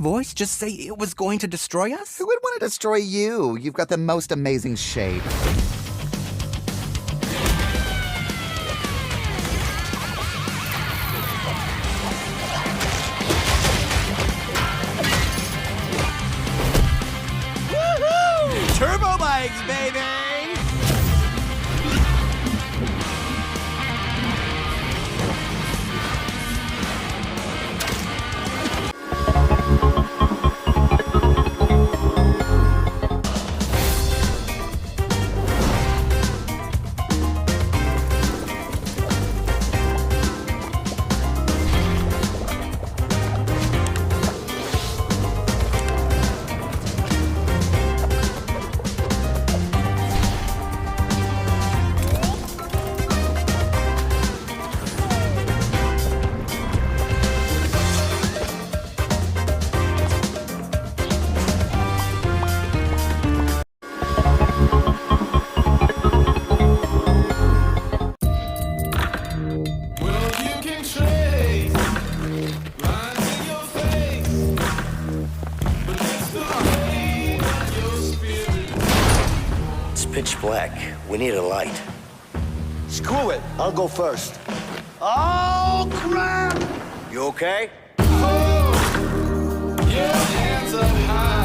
voice just say it was going to destroy us? Who would want to destroy you? You've got the most amazing shape. Woohoo! Turbo bikes, baby! Pitch black. We need a light. Screw it. I'll go first. Oh, crap! You okay? Hold your hands up high.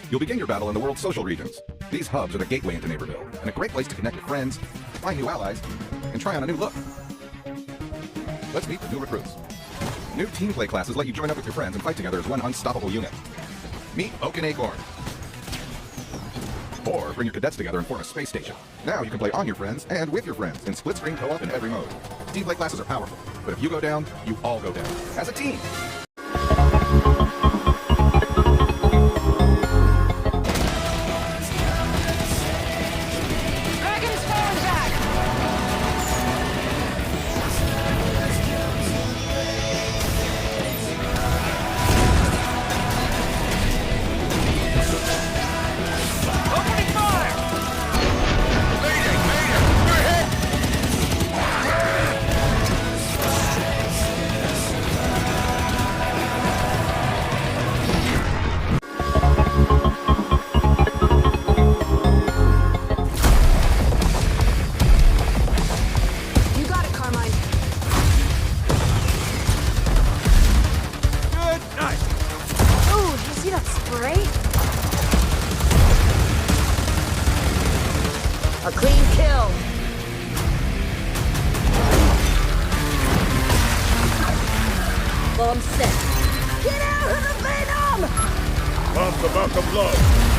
You'll begin your battle in the world's social regions. These hubs are the gateway into Neighborville, and a great place to connect with friends, find new allies, and try on a new look. Let's meet the new recruits. New team play classes let you join up with your friends and fight together as one unstoppable unit. Meet Oak and Acorn. Or bring your cadets together and form a space station. Now you can play on your friends and with your friends in split-screen co-op in every mode. Team play classes are powerful, but if you go down, you all go down. As a team! A clean kill. Well, I'm set. Get out of the venom! Pump the buck of blood.